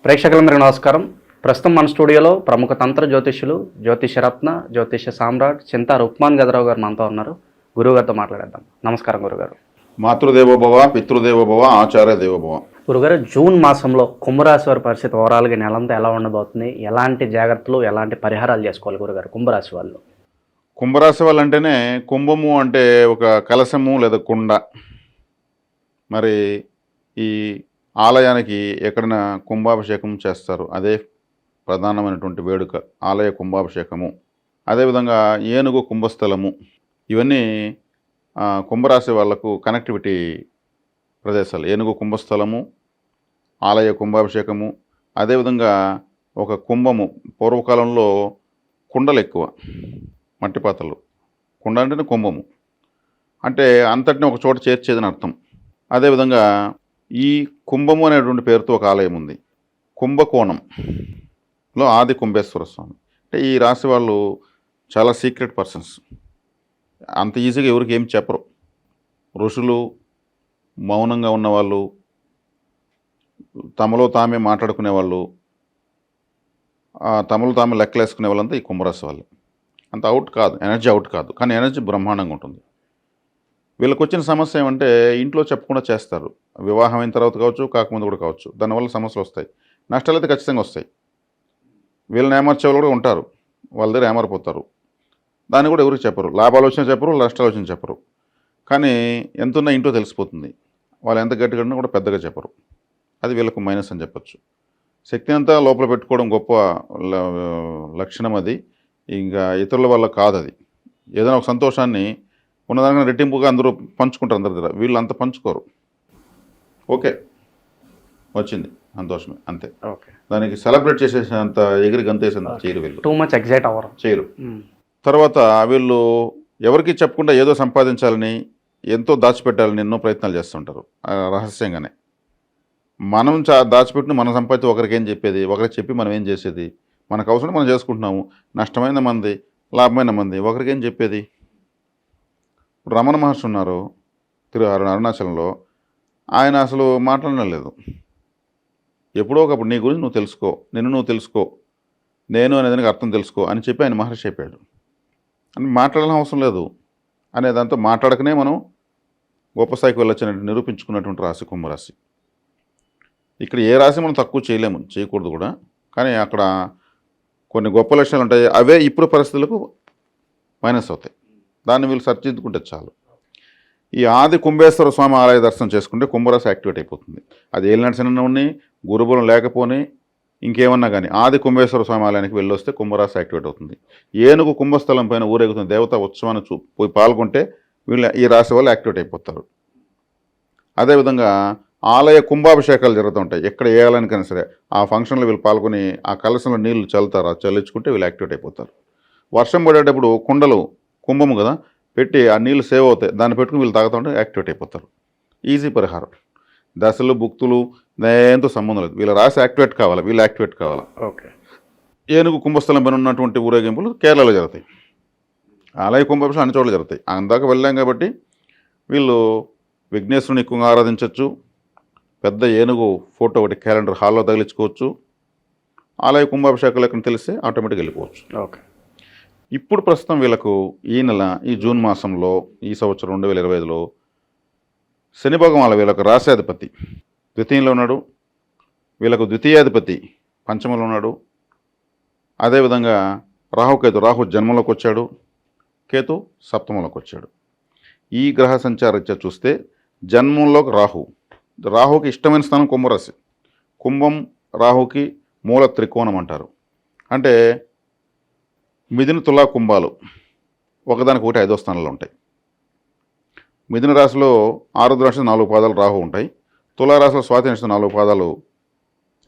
ప్రేక్షకులందరికీ నమస్కారం. ప్రస్తుతం మన స్టూడియోలో ప్రముఖ తంత్ర జ్యోతిష్యులు, జ్యోతిషరత్న, జ్యోతిష సామ్రాట్ చింతా రుక్మాన్ గదరావు గారు మనతో ఉన్నారు. గురువుగారితో మాట్లాడేద్దాం. నమస్కారం గురుగారు. మాతృదేవోభవ, పితృదేవోభవ, ఆచార్య దేవోభవ. గురుగారు, జూన్ మాసంలో కుంభరాశి వారి పరిస్థితి ఓవరాల్గా నెలంతా ఎలా ఉండబోతుంది? ఎలాంటి జాగ్రత్తలు, ఎలాంటి పరిహారాలు చేసుకోవాలి గురుగారు కుంభరాశి వాళ్ళు? కుంభరాశి వాళ్ళు అంటేనే కుంభము అంటే ఒక కలశము లేదా కుండ. మరి ఈ ఆలయానికి ఎక్కడైనా కుంభాభిషేకం చేస్తారు, అదే ప్రధానమైనటువంటి వేడుక, ఆలయ కుంభాభిషేకము. అదేవిధంగా ఏనుగు కుంభస్థలము, ఇవన్నీ కుంభరాశి వాళ్లకు కనెక్టివిటీ ప్రదేశాలు. ఏనుగు కుంభస్థలము, ఆలయ కుంభాభిషేకము, అదేవిధంగా ఒక కుంభము. పూర్వకాలంలో కుండలు ఎక్కువ, మట్టి పాత్రలు. కుండ అంటేనే కుంభము, అంటే అంతటిని ఒక చోట చేర్చేదని అర్థం. అదేవిధంగా ఈ కుంభము అనేటువంటి పేరుతో ఒక ఆలయం ఉంది, కుంభకోణంలో ఆది కుంభేశ్వర స్వామి. అంటే ఈ రాశి వాళ్ళు చాలా సీక్రెట్ పర్సన్స్. అంత ఈజీగా ఎవరికి ఏం చెప్పరు. ఋషులు, మౌనంగా ఉన్నవాళ్ళు, తమలో తామే మాట్లాడుకునే వాళ్ళు, తమలో తామే లెక్కలేసుకునే వాళ్ళంతా ఈ కుంభరాశి వాళ్ళు. అంత అవుట్ కాదు, ఎనర్జీ అవుట్ కాదు, కానీ ఎనర్జీ బ్రహ్మాండంగా ఉంటుంది. వీళ్ళకి వచ్చిన సమస్య ఏమంటే ఇంట్లో చెప్పకుండా చేస్తారు. వివాహం అయిన తర్వాత కావచ్చు, కాకముందు కూడా కావచ్చు. దానివల్ల సమస్యలు వస్తాయి, నష్టాలు అయితే ఖచ్చితంగా వస్తాయి. వీళ్ళని ఏమర్చే వాళ్ళు కూడా ఉంటారు, వాళ్ళ దగ్గర ఏమరిపోతారు. దాన్ని కూడా ఎవరికి చెప్పరు. లాభాలు వచ్చినా చెప్పరు, నష్టాలు వచ్చినా చెప్పరు. కానీ ఎంతున్నా ఇంట్లో తెలిసిపోతుంది. వాళ్ళు ఎంత గట్టిగా ఉన్నా కూడా పెద్దగా చెప్పరు. అది వీళ్ళకు మైనస్ అని చెప్పచ్చు. శక్తిని అంతా లోపల పెట్టుకోవడం గొప్ప లక్షణం. అది ఇంకా ఇతరుల వల్ల కాదు. అది ఏదైనా ఒక సంతోషాన్ని ఉన్నదానికన్నా రెట్టింపుగా అందరూ పంచుకుంటారు అందరి దగ్గర. వీళ్ళు అంత పంచుకోరు. ఓకే, వచ్చింది సంతోషమే, అంతే. ఓకే, దానికి సెలబ్రేట్ చేసేసినంత ఎగిరి గంతేసినంత చేయరు వీళ్ళు. టూ మచ్ ఎగ్జైట్ అవ్వరు, చేయరు. తర్వాత వీళ్ళు ఎవరికి చెప్పకుండా ఏదో సంపాదించాలని, ఎంతో దాచిపెట్టాలని ఎన్నో ప్రయత్నాలు చేస్తుంటారు రహస్యంగానే. మనం దాచిపెట్టిన మన సంపాదించి ఒకరికి ఏం చెప్పేది, ఒకరికి చెప్పి మనం ఏం చేసేది? మనకు అవసరం మనం చేసుకుంటున్నాము. నష్టమైన మంది, లాభమైన మంది, ఒకరికి ఏం చెప్పేది? రమణ మహర్షి ఉన్నారు అరుణాచలంలో. ఆయన అసలు మాట్లాడడం లేదు. ఎప్పుడో ఒకప్పుడు నీ గురించి నువ్వు తెలుసుకో, నిన్ను నువ్వు తెలుసుకో, నేను అనేదానికి అర్థం తెలుసుకో అని చెప్పి ఆయన మహర్షి చెప్పాడు. అని మాట్లాడాల్సిన అవసరం లేదు అనే దాంతో మాట్లాడకనే మనం గొప్ప స్థాయికి వెళ్ళొచ్చినట్టు నిరూపించుకున్నటువంటి రాశి కుంభరాశి. ఇక్కడ ఏ రాశి మనం తక్కువ చేయలేము, చేయకూడదు కూడా. కానీ అక్కడ కొన్ని గొప్ప లక్షణాలు ఉంటాయి, అవే ఇప్పుడు పరిస్థితులకు మైనస్ అవుతాయి. దాన్ని వీళ్ళు సరిదిద్దుకుంటే చాలు. ఈ ఆది కుంభేశ్వర స్వామి ఆలయ దర్శనం చేసుకుంటే కుంభరాశి యాక్టివేట్ అయిపోతుంది. అది ఏలినాటి శని ఉండి, గురుబలం లేకపోని, ఇంకేమన్నా కానీ ఆది కుంభేశ్వర స్వామి ఆలయానికి వెళ్ళొస్తే కుంభరాశి యాక్టివేట్ అవుతుంది. ఏనుగు కుంభస్థలం పైన ఊరేగుతున్న దేవతా ఉత్సవాన్ని పోయి పాల్గొంటే వీళ్ళు ఈ రాశి వాళ్ళు యాక్టివేట్ అయిపోతారు. అదేవిధంగా ఆలయ కుంభాభిషేకాలు జరుగుతుంటాయి. ఎక్కడ ఏ ఆలయానికైనా సరే ఆ ఫంక్షన్లో వీళ్ళు పాల్గొని ఆ కలశంలో నీళ్లు చల్లుతారు. చల్లించుకుంటే వీళ్ళు యాక్టివేట్ అయిపోతారు. వర్షం పడేటప్పుడు కుండలు, కుంభము కదా, పెట్టి ఆ నీళ్ళు సేవ్ అవుతాయి. దాన్ని పెట్టుకుని వీళ్ళు తాగుతుంటే యాక్టివేట్ అయిపోతారు. ఈజీ పరిహారం. దశలు, భుక్తులు దేంతో సంబంధం లేదు. వీళ్ళ రాశి యాక్టివేట్ కావాలి, వీళ్ళు యాక్టివేట్ కావాలి. ఓకే. ఏనుగు కుంభస్థలం పైన ఉన్నటువంటి ఊరేగింపులు కేరళలో జరుగుతాయి. ఆలయ కుంభాభిషేకం అన్ని చోట్ల జరుగుతాయి. అందాక వెళ్ళాం కాబట్టి వీళ్ళు విఘ్నేశ్వరుని ఎక్కువగా ఆరాధించవచ్చు. పెద్ద ఏనుగు ఫోటో ఒకటి క్యాలెండర్ హాల్లో తగిలించుకోవచ్చు. ఆలయ కుంభాభిషేకాలు ఎక్కడ తెలిస్తే ఆటోమేటిక్గా వెళ్ళిపోవచ్చు. ఓకే. ఇప్పుడు ప్రస్తుతం వీళ్ళకు ఈ నెల, ఈ జూన్ మాసంలో, ఈ సంవత్సరం 2025లో శని భగవానుడు వీళ్ళకు రాశ్యాధిపతి ద్వితీయంలో ఉన్నాడు. వీళ్ళకు ద్వితీయాధిపతి పంచమంలో ఉన్నాడు. అదేవిధంగా రాహుకేతు, రాహు జన్మంలోకి వచ్చాడు, కేతు సప్తమంలోకి వచ్చాడు. ఈ గ్రహ సంచారీత్యా చూస్తే జన్మంలోకి రాహుకి ఇష్టమైన స్థానం కుంభరాశి. కుంభం రాహుకి మూల త్రికోణం అంటారు. అంటే మిథున, తులా, కుంభాలు ఒకదానికి ఒకటి 5వ స్థానంలో ఉంటాయి. మిథున రాశిలో 6వ రాశి 4 పాదాలు రాహు ఉంటాయి. తులారాశిలో స్వాతి నక్షత్రం 4 పాదాలు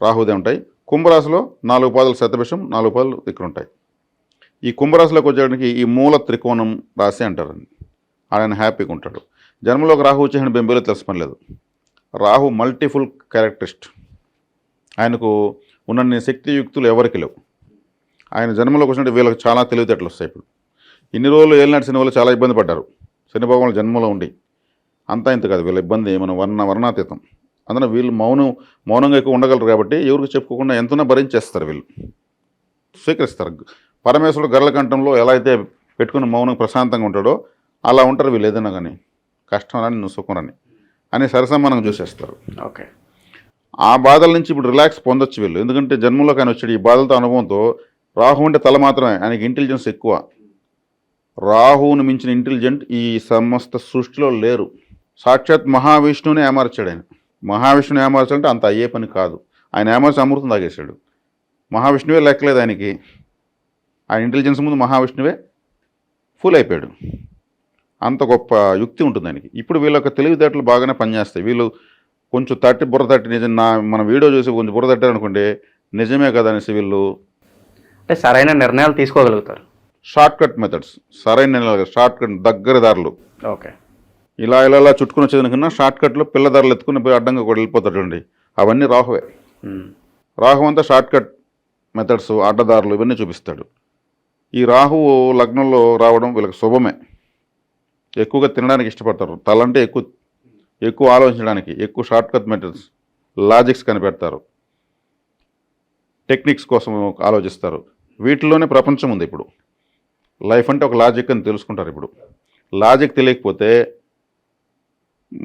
రాహుదే ఉంటాయి. కుంభరాశిలో 4 పాదాలు శతభిషం, 4 పాదాలు ఇక్కడ ఉంటాయి. ఈ కుంభరాశిలోకి వచ్చేయడానికి ఈ మూల త్రికోణం రాశి అంటారండి. ఆయన హ్యాపీగా ఉంటాడు. జన్మలోకి రాహు వచ్చేసిన బెంబేలో తెలుసుపనిలేదు. రాహు మల్టీఫుల్ క్యారెక్టరిస్ట్. ఆయనకు ఉన్న శక్తియుక్తులు ఎవరికి లేవు. ఆయన జన్మలోకి వచ్చినట్టు వీళ్ళకి చాలా తెలివితేటలు వస్తాయి. ఇప్పుడు ఇన్ని రోజులు ఏలినాటి శని వాళ్ళు చాలా ఇబ్బంది పడ్డారు. శని భగవానుడు జన్మలో ఉండి అంతా ఇంత కాదు, వీళ్ళ ఇబ్బంది మనం వర్ణాతీతం. అందులో వీళ్ళు మౌనంగా ఎక్కువ ఉండగలరు కాబట్టి ఎవరికి చెప్పుకోకుండా ఎంతనా భరించేస్తారు వీళ్ళు, స్వీకరిస్తారు. పరమేశ్వరుడు గరళ కంఠంలో ఎలా అయితే పెట్టుకుని మౌనంగా ప్రశాంతంగా ఉంటాడో అలా ఉంటారు వీళ్ళు. ఏదైనా కానీ కష్టం రాని నువ్వు సుఖం రాని అని సరసమానంగా చూసేస్తారు. ఓకే. ఆ బాధల నుంచి ఇప్పుడు రిలాక్స్ పొందొచ్చు వీళ్ళు. ఎందుకంటే జన్మలోకి ఆయన వచ్చాడు ఈ బాధలతో అనుభవంతో. రాహు అంటే తల మాత్రమే, ఆయనకి ఇంటెలిజెన్స్ ఎక్కువ. రాహువును మించిన ఇంటెలిజెంట్ ఈ సమస్త సృష్టిలో లేరు. సాక్షాత్ మహావిష్ణువుని ఏమార్చాడు ఆయన. మహావిష్ణువుని ఏమార్చాలంటే అంత అయ్యే పని కాదు. ఆయన ఏమార్చి అమృతం తాగేశాడు. మహావిష్ణువే లెక్కలేదు ఆయనకి. ఆయన ఇంటెలిజెన్స్ ముందు మహావిష్ణువే ఫుల్ అయిపోయాడు. అంత గొప్ప యుక్తి ఉంటుంది ఆయనకి. ఇప్పుడు వీళ్ళ యొక్క తెలివితేటలు బాగానే పనిచేస్తాయి. వీళ్ళు కొంచెం బుర్ర తట్టి నిజం మన వీడియో చూసి కొంచెం బుర్ర తట్టారు అనుకోండి, నిజమే కదా అనేసి వీళ్ళు అంటే సరైన నిర్ణయాలు తీసుకోగలుగుతారు. షార్ట్ కట్ మెథడ్స్, సరైన షార్ట్ కట్ దగ్గర దారులు. ఓకే. ఇలా చుట్టుకుని వచ్చేదాని కన్నా షార్ట్ కట్లో పిల్ల దారులు ఎత్తుకుని పోయి అడ్డంగా కూడా వెళ్ళిపోతాడు. అవన్నీ రాహువే. రాహు అంతా షార్ట్ కట్ మెథడ్స్, అడ్డదారులు ఇవన్నీ చూపిస్తాడు. ఈ రాహువు లగ్నంలో రావడం వీళ్ళకి శుభమే. ఎక్కువగా తినడానికి ఇష్టపడతారు. తలంటే ఎక్కువ ఆలోచించడానికి, ఎక్కువ షార్ట్ కట్ మెథడ్స్, లాజిక్స్ కనిపెడతారు, టెక్నిక్స్ కోసం ఆలోచిస్తారు. వీటిలోనే ప్రపంచం ఉంది ఇప్పుడు. లైఫ్ అంటే ఒక లాజిక్ అని తెలుసుకుంటారు. ఇప్పుడు లాజిక్ తెలియకపోతే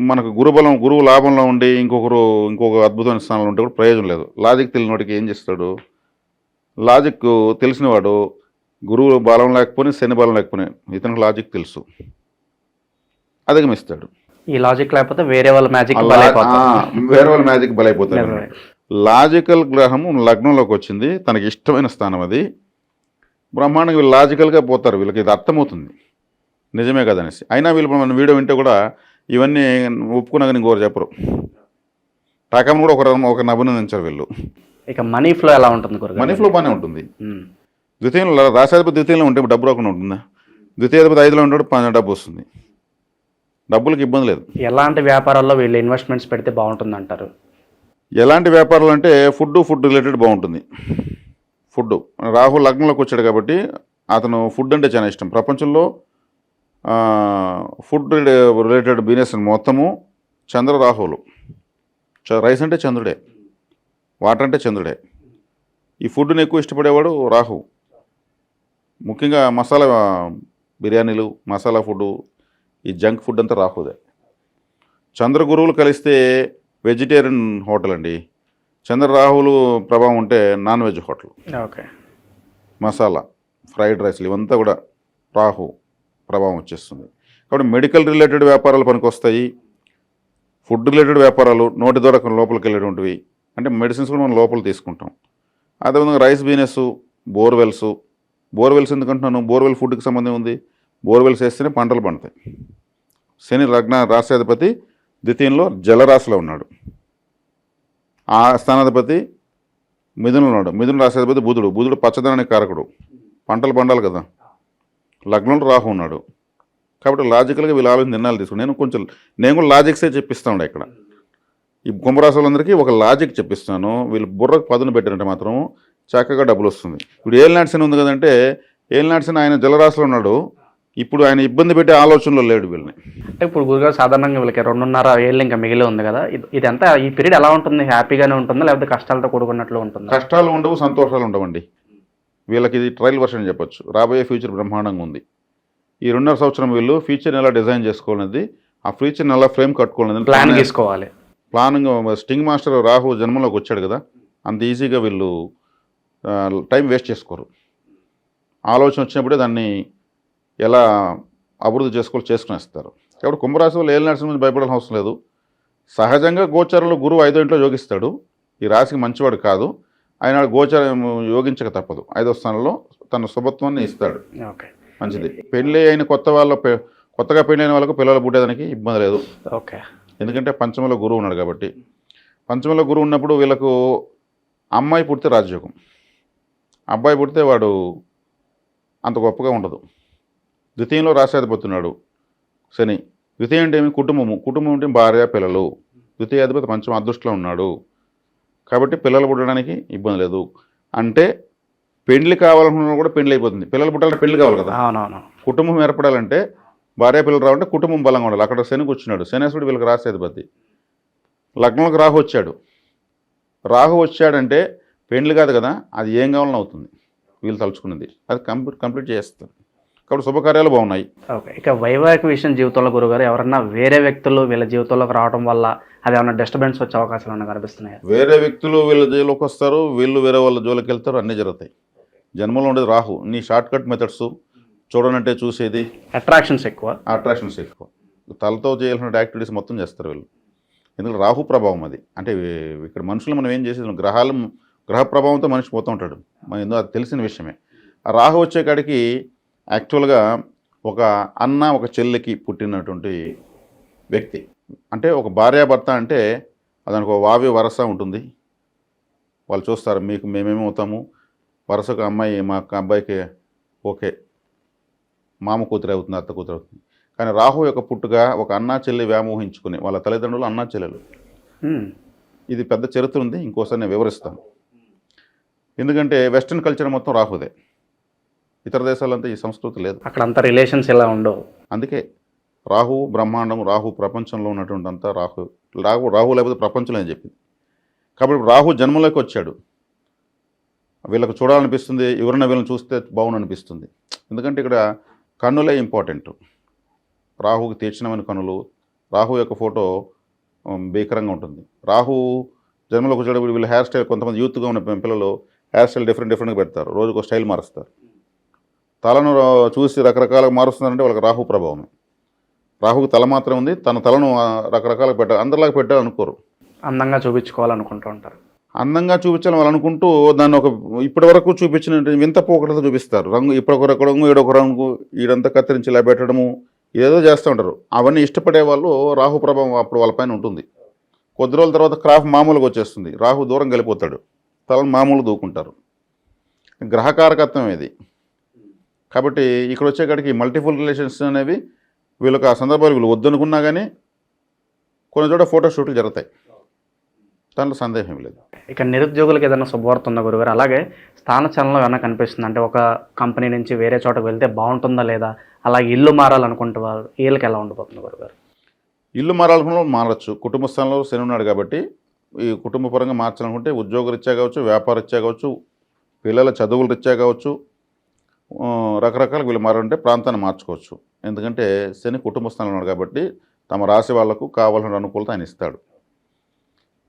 మనకు గురువు లాభంలో ఉండి ఇంకొక అద్భుతమైన స్థానంలో ఉంటే కూడా ప్రయోజనం లేదు. లాజిక్ తెలియని వాడికి ఏం చేస్తాడు? లాజిక్ తెలిసినవాడు గురువు బలం లేకపోయినా శని బలం లేకపోయినా ఇతనికి లాజిక్ తెలుసు, అధిగమిస్తాడు. ఈ లాజిక్ లేకపోతే వేరే వాళ్ళ మ్యాజిక్ బలైపోతాడు. లాజికల్ గ్రహము లగ్నంలోకి వచ్చింది, తనకి ఇష్టమైన స్థానం అది. బ్రహ్మాండంగా వీళ్ళు లాజికల్గా పోతారు. వీళ్ళకి ఇది అర్థమవుతుంది నిజమే కదనేసి. అయినా వీళ్ళు మన వీడియో వింటే కూడా ఇవన్నీ ఒప్పుకున్నాక ఇంకోరు చెప్పరు. టాకాను కూడా ఒకరిని అభినందించారు వీళ్ళు. ఇక మనీ ఫ్లో ఎలా ఉంటుంది? మనీ ఫ్లో బాగానే ఉంటుంది. ద్వితీయంలో రాశాధిపతి ద్వితీయంలో ఉంటే డబ్బు రాకుండా ఉంటుందా? ద్వితీయాధిపతి 5లో ఉంటాడు, డబ్బు వస్తుంది. డబ్బులకు ఇబ్బంది లేదు. ఎలాంటి వ్యాపారాల్లో వీళ్ళు ఇన్వెస్ట్మెంట్స్ పెడితే బాగుంటుంది అంటారు? ఎలాంటి వ్యాపారాలు అంటే ఫుడ్ రిలేటెడ్ బాగుంటుంది. ఫుడ్ రాహు లగ్నంలోకి వచ్చాడు కాబట్టి అతను ఫుడ్ అంటే చాలా ఇష్టం. ప్రపంచంలో ఫుడ్ రిలేటెడ్ బిజినెస్ మొత్తము చంద్ర రాహువులు. రైస్ అంటే చంద్రుడే, వాటర్ అంటే చంద్రుడే. ఈ ఫుడ్ని ఎక్కువ ఇష్టపడేవాడు రాహు. ముఖ్యంగా మసాలా బిర్యానీలు, మసాలా ఫుడ్, ఈ జంక్ ఫుడ్ అంతా రాహుదే. చంద్ర గురువులు కలిస్తే వెజిటేరియన్ హోటల్ అండి. చంద్ర రాహువులు ప్రభావం ఉంటే non veg hotel. Okay. Masala, fried రైస్లు ఇవంతా కూడా రాహు ప్రభావం వచ్చేస్తుంది. కాబట్టి మెడికల్ రిలేటెడ్ వ్యాపారాలు పనికొస్తాయి. ఫుడ్ రిలేటెడ్ వ్యాపారాలు నోటి ద్వారా లోపలికి వెళ్ళేటువంటివి, అంటే మెడిసిన్స్ కూడా మనం లోపల తీసుకుంటాం. అదేవిధంగా రైస్ బిజినెస్, బోర్వెల్స్ ఎందుకంటున్నాను? బోర్వెల్ ఫుడ్కి సంబంధం ఉంది. బోర్వెల్స్ వేస్తేనే పంటలు పండుతాయి. శని రాశ్యాధిపతి ద్వితీయంలో జలరాశిలో ఉన్నాడు. ఆ స్థానాధిపతి మిథునంలో ఉన్నాడు. మిథున రాశ్యాధిపతి బుధుడు పచ్చదనానికి కారకుడు. పంటలు పండాలి కదా. లగ్నంలో రాహు ఉన్నాడు. కాబట్టి లాజికల్గా వీళ్ళు ఆలోచన నిర్ణయాలు తీసుకుని నేను కూడా లాజిక్సే చెప్పిస్తాను ఇక్కడ. ఈ కుంభరాశి వాళ్ళందరికీ ఒక లాజిక్ చెప్పిస్తాను. వీళ్ళు బుర్రకు పదును పెట్టారంటే మాత్రం చక్కగా డబ్బులు వస్తుంది. ఇప్పుడు ఏలినాటి శని ఉంది కదంటే, ఏలినాటి శని ఆయన జలరాశిలో ఉన్నాడు. ఇప్పుడు ఆయన ఇబ్బంది పెట్టే ఆలోచనలో లేడు వీళ్ళని. అంటే ఇప్పుడు గురుగారు సాధారణంగా వీళ్ళకి 2.5 ఏళ్ళు ఇంకా మిగిలి ఉంది కదా, ఇదంతా ఈ పీరియడ్ ఎలా ఉంటుంది? హ్యాపీగానే ఉంటుందా లేకపోతే కష్టాలతో కూడుకున్నట్లు ఉంటుందా? కష్టాలు ఉండవు, సంతోషాలు ఉండవండి. వీళ్ళకి ఇది ట్రయల్ వర్షన్ చెప్పొచ్చు. రాబోయే ఫ్యూచర్ బ్రహ్మాండంగా ఉంది. ఈ 2.5 సంవత్సరం వీళ్ళు ఫ్యూచర్ని ఎలా డిజైన్ చేసుకోవాలనేది, ఆ ఫ్యూచర్ని ఎలా ఫ్రేమ్ కట్టుకోవాలనేది ప్లాన్ తీసుకోవాలి. ప్లానింగ్. స్టింగ్ మాస్టర్ రాహు జన్మలోకి వచ్చాడు కదా, అంత ఈజీగా వీళ్ళు టైం వేస్ట్ చేసుకోరు. ఆలోచన వచ్చినప్పుడే దాన్ని ఎలా అభివృద్ధి చేసుకునేస్తారు. కాబట్టి కుంభరాశి వాళ్ళు ఏళ్ళ నడిచిన నుంచి భయపడాల్సిన అవసరం లేదు. సహజంగా గోచారంలో గురువు 5వ ఇంట్లో యోగిస్తాడు. ఈ రాశికి మంచివాడు కాదు. ఆయన గోచారం యోగించక తప్పదు. 5వ స్థానంలో తన శుభత్వాన్ని ఇస్తాడు. ఓకే, మంచిది. పెళ్ళి అయిన కొత్తగా పెళ్ళి అయిన వాళ్ళకు పిల్లలు పుట్టేదానికి ఇబ్బంది లేదు. ఓకే. ఎందుకంటే పంచమలో గురువు ఉన్నాడు కాబట్టి. పంచమలో గురువు ఉన్నప్పుడు వీళ్ళకు అమ్మాయి పుడితే రాజయోగం, అబ్బాయి పుడితే వాడు అంత గొప్పగా ఉండదు. ద్వితీయంలో రాశ్యాధిపతి ఉన్నాడు శని. ద్వితీయం అంటే ఏమి? కుటుంబం అంటే భార్య, పిల్లలు. ద్వితీయాధిపతి పంచమ అదృష్టంలో ఉన్నాడు కాబట్టి పిల్లలు పుట్టడానికి ఇబ్బంది లేదు. అంటే పెళ్లి కావాలనుకున్నా కూడా పెళ్లి అయిపోతుంది. పిల్లలు పుట్టాలంటే పెళ్లి కావాలి కదా. అవునవును. కుటుంబం ఏర్పడాలంటే భార్య పిల్లలు రావాలంటే కుటుంబం బలంగా ఉండాలి. అక్కడ శని కూర్చున్నాడు. శనేశ్వరుడు వీళ్ళకి రాశ్యాధిపతి. లగ్నంలోకి రాహు వచ్చాడు. రాహు వచ్చాడంటే పెండ్లి కాదు కదా, అది ఏం కావాలని అవుతుంది వీళ్ళు తలుచుకున్నది, అది కంప్లీట్ చేస్తారు. కాబట్టి శుభకార్యాలు బాగున్నాయి. ఓకే. ఇక వైవాహిక విషయం జీవితంలో గురుగారు ఎవరన్నా వేరే వ్యక్తులు వీళ్ళ జీవితంలోకి రావడం వల్ల అది ఏమైనా డిస్టర్బెన్స్ వచ్చే అవకాశాలు ఏమైనా కనిపిస్తున్నాయి? వేరే వ్యక్తులు వీళ్ళ జోలికి వస్తారు, వీళ్ళు వేరే వాళ్ళ జోలికి వెళ్తారు, అన్నీ జరుగుతాయి. జన్మలో ఉండేది రాహు. నీ షార్ట్ కట్ మెథడ్స్ చూడనంటే చూసేది, అట్రాక్షన్స్ అట్రాక్షన్స్ ఎక్కువ, తలతో చేయాల్సిన యాక్టివిటీస్ మొత్తం చేస్తారు వీళ్ళు. ఎందుకంటే రాహు ప్రభావం అది. అంటే ఇక్కడ మనుషులు మనం ఏం చేసేది, గ్రహ ప్రభావంతో మనిషి పోతూ ఉంటాడు, మన ఎందుకు అది తెలిసిన విషయమే. ఆ రాహు వచ్చే కాడికి యాక్చువల్గా ఒక అన్న ఒక చెల్లికి పుట్టినటువంటి వ్యక్తి, అంటే ఒక భార్యాభర్త అంటే దానికి ఒక వావి వరస ఉంటుంది. వాళ్ళు చూస్తారు మీకు మేమేమవుతాము, వరసకు అమ్మాయి మా అబ్బాయికి ఓకే మామ కూతురు అవుతుంది, అత్త కూతురు అవుతుంది. కానీ రాహు యొక్క పుట్టుగా ఒక అన్నా చెల్లి వ్యామోహించుకుని వాళ్ళ తల్లిదండ్రులు అన్నా చెల్లెలు. ఇది పెద్ద చరిత్ర ఉంది, ఇంకోసారి నేను వివరిస్తాను. ఎందుకంటే వెస్ట్రన్ కల్చర్ మొత్తం రాహుదే, ఇతర దేశాలంతా ఈ సంస్కృతి లేదు, అక్కడ అంతా రిలేషన్స్ ఇలా ఉండవు. అందుకే రాహు బ్రహ్మాండం, రాహు ప్రపంచంలో ఉన్నటువంటి అంతా రాహు లేకపోతే ప్రపంచంలో అని చెప్పింది. కాబట్టి రాహు జన్మలోకి వచ్చాడు, వీళ్ళకు చూడాలనిపిస్తుంది, ఎవరైనా వీళ్ళని చూస్తే బాగుండు అనిపిస్తుంది. ఎందుకంటే ఇక్కడ కన్నులే ఇంపార్టెంట్. రాహుకి తీర్చినమైన కన్నులు, రాహు యొక్క ఫోటో భీకరంగా ఉంటుంది. రాహు జన్మలోకి వచ్చేటప్పుడు వీళ్ళు హెయిర్ స్టైల్, కొంతమంది యూత్గా ఉన్న పిల్లలు హెయిర్ స్టైల్ డిఫరెంట్గా పెడతారు, రోజుకు ఒక స్టైల్ మారుస్తారు. తలను చూసి రకరకాలుగా మారుస్తున్నారంటే వాళ్ళకి రాహు ప్రభావమే. రాహుకి తల మాత్రం ఉంది, తన తలను రకరకాలుగా పెట్టాలి, అందరిలాగా పెట్టాలనుకోరు, అందంగా చూపించుకోవాలనుకుంటూ ఉంటారు. అందంగా చూపించాలని వాళ్ళు అనుకుంటూ దాన్ని ఒక ఇప్పటి వరకు చూపించిన వింత పోకడతో చూపిస్తారు. రంగు ఇప్పుడొక రంగు ఈడొక రంగు, ఈడంతా కత్తిరించి ఇలా పెట్టడము, ఏదో చేస్తూ ఉంటారు. అవన్నీ ఇష్టపడే వాళ్ళు రాహు ప్రభావం అప్పుడు వాళ్ళపైన ఉంటుంది. కొద్ది రోజుల తర్వాత క్రాఫ్ మామూలుగా వచ్చేస్తుంది, రాహు దూరం వెళ్ళిపోతాడు, తలను మామూలు దూకుంటారు. గ్రహకారకత్వం ఇది. కాబట్టి ఇక్కడ వచ్చేకాడికి మల్టిపుల్ రిలేషన్స్ అనేవి వీళ్ళకి ఆ సందర్భాలు వీళ్ళు వద్దనుకున్నా కానీ కొన్ని చోట ఫోటోషూట్లు జరుగుతాయి, దాంట్లో సందేహం లేదు. ఇక నిరుద్యోగులకు ఏదైనా శుభవార్త ఉందా గురుగారు? అలాగే స్థానచలనం ఏమైనా కనిపిస్తుంది అంటే ఒక కంపెనీ నుంచి వేరే చోటకు వెళ్తే బాగుంటుందా లేదా, అలాగే ఇల్లు మారాలనుకుంటే వాళ్ళు వీళ్ళకి ఎలా ఉండిపోతుంది గురుగారు? ఇల్లు మారాలనుకున్న మారచ్చు. కుటుంబ స్థానంలో శని ఉన్నాడు కాబట్టి ఈ కుటుంబ పరంగా మార్చాలనుకుంటే ఉద్యోగరీత్యా కావచ్చు, వ్యాపారరీత్యా కావచ్చు, పిల్లల చదువుల రీత్యా కావచ్చు, రకరకాల వీళ్ళు మారాలంటే ప్రాంతాన్ని మార్చుకోవచ్చు. ఎందుకంటే శని కుటుంబ స్థానంలో ఉన్నాడు కాబట్టి తమ రాశి వాళ్లకు కావాల్సిన అనుకూలత ఆయన ఇస్తాడు.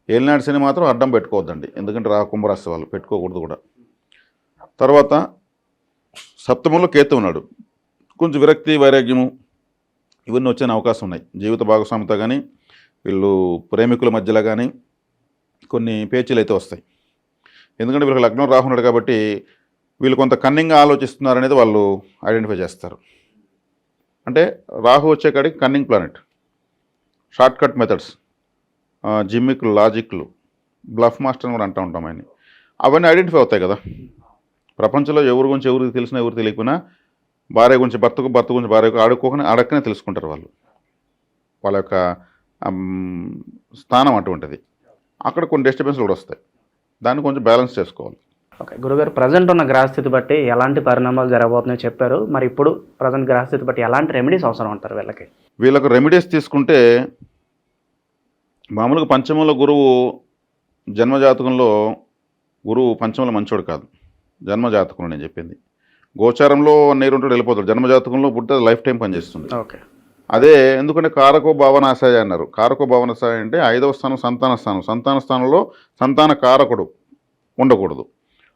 ఏలినాడు శని మాత్రం అడ్డం పెట్టుకోవద్దండి, ఎందుకంటే కుంభరాశి వాళ్ళు పెట్టుకోకూడదు కూడా. తర్వాత సప్తమంలో కేతు ఉన్నాడు, కొంచెం విరక్తి వైరాగ్యము ఇవన్నీ వచ్చే అవకాశం ఉన్నాయి. జీవిత భాగస్వామితో కానీ వీళ్ళు ప్రేమికుల మధ్యలో కానీ కొన్ని పేచీలు అయితే వస్తాయి. ఎందుకంటే వీళ్ళకి లగ్నం రాహు ఉన్నాడు కాబట్టి వీళ్ళు కొంత కన్నింగ్గా ఆలోచిస్తున్నారనేది వాళ్ళు ఐడెంటిఫై చేస్తారు. అంటే రాహు వచ్చే కాడికి cunning planet, short cut methods, జిమ్మిక్లు, లాజిక్లు, బ్లఫ్ మాస్టర్ అని కూడా అంటూ ఉంటాం ఆయన. అవన్నీ ఐడెంటిఫై అవుతాయి కదా. ప్రపంచంలో ఎవరి గురించి ఎవరికి తెలిసినా ఎవరు తెలియకపోయినా భార్య గురించి భర్తకు, భర్త గురించి భార్యకు అడక్కనే తెలుసుకుంటారు వాళ్ళు. వాళ్ళ యొక్క స్థానం అటువంటిది. అక్కడ కొన్ని డిస్టర్బెన్స్లు కూడా వస్తాయి, దాన్ని కొంచెం బ్యాలెన్స్ చేసుకోవాలి. ఓకే గురుగారు, ప్రజెంట్ ఉన్న గ్రహస్థితి బట్టి ఎలాంటి పరిణామాలు జరగబోతున్నాయో చెప్పారు. మరి ఇప్పుడు ప్రజెంట్ గ్రహస్థితి బట్టి ఎలాంటి రెమెడీస్ అవసరం అంటారు వీళ్ళకి? వీళ్ళకు రెమెడీస్ తీసుకుంటే మామూలుగా పంచమంలో గురువు జన్మజాతకంలో గురువు పంచమంలో మంచోడు కాదు, జన్మజాతకంలో నేను చెప్పింది. గోచారంలో నీరుంటాడు వెళ్ళిపోతాడు, జన్మజాతకంలో పుట్టే లైఫ్ టైం పనిచేస్తుంది. ఓకే, అదే ఎందుకంటే కారకో భావనాశాయ అన్నారు. కారకో భావనాశాయ అంటే 5వ స్థానం సంతాన స్థానం, సంతాన స్థానంలో సంతాన కారకుడు ఉండకూడదు.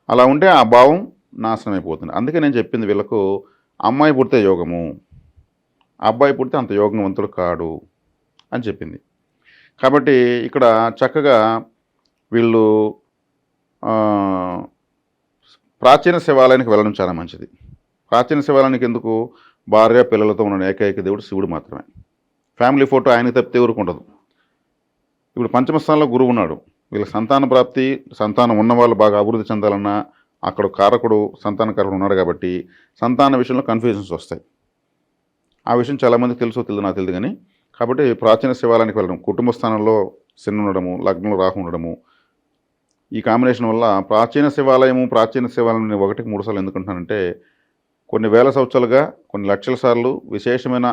అలా ఉంటే ఆ భావం నాశనం అయిపోతుంది. అందుకే నేను చెప్పింది వీళ్ళకు అమ్మాయి పుడితే యోగము, అబ్బాయి పుడితే అంత యోగవంతుడు కాడు అని చెప్పింది. కాబట్టి ఇక్కడ చక్కగా వీళ్ళు ప్రాచీన శివాలయానికి వెళ్ళడం చాలా మంచిది. ప్రాచీన శివాలయానికి ఎందుకు? భార్య పిల్లలతో ఉన్న ఏకైక దేవుడు శివుడు మాత్రమే. ఫ్యామిలీ ఫోటో ఆయన తప్పితే ఎవరికి ఉండదు. ఇప్పుడు పంచమ స్థానంలో గురువు ఉన్నాడు. వీళ్ళ సంతాన ప్రాప్తి, సంతానం ఉన్నవాళ్ళు బాగా అభివృద్ధి చెందాలన్నా అక్కడ కారకుడు, సంతానకారకుడు ఉన్నాడు కాబట్టి సంతాన విషయంలో కన్ఫ్యూజన్స్ వస్తాయి. ఆ విషయం చాలామందికి తెలియదు, నాకు తెలియదు కానీ. కాబట్టి ప్రాచీన శివాలయానికి వెళ్ళడం, కుటుంబ స్థానంలో శని ఉండడము, లగ్నంలో రాహు ఉండడము, ఈ కాంబినేషన్ వల్ల ప్రాచీన శివాలయం 1కి 3 సార్లు ఎందుకుంటున్నానంటే కొన్ని వేల సంవత్సరాలుగా, కొన్ని లక్షల సార్లు విశేషమైన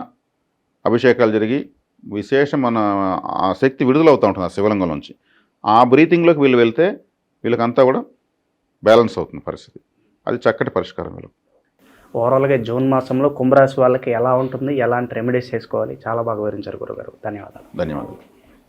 అభిషేకాలు జరిగి విశేషం మన ఆ శక్తి విడుదల అవుతూ ఉంటుంది ఆ శివలింగం నుంచి. ఆ బ్రీతింగ్లోకి వీళ్ళు వెళ్తే వీళ్ళకంతా కూడా బ్యాలెన్స్ అవుతుంది పరిస్థితి. అది చక్కటి పరిష్కారం వీళ్ళకి. ఓవరాల్గా జూన్ మాసంలో కుంభరాశి వాళ్ళకి ఎలా ఉంటుంది, ఎలాంటి రెమెడీస్ చేసుకోవాలి, చాలా బాగా వివరించారు గురుగారు. ధన్యవాదాలు. ధన్యవాదాలు.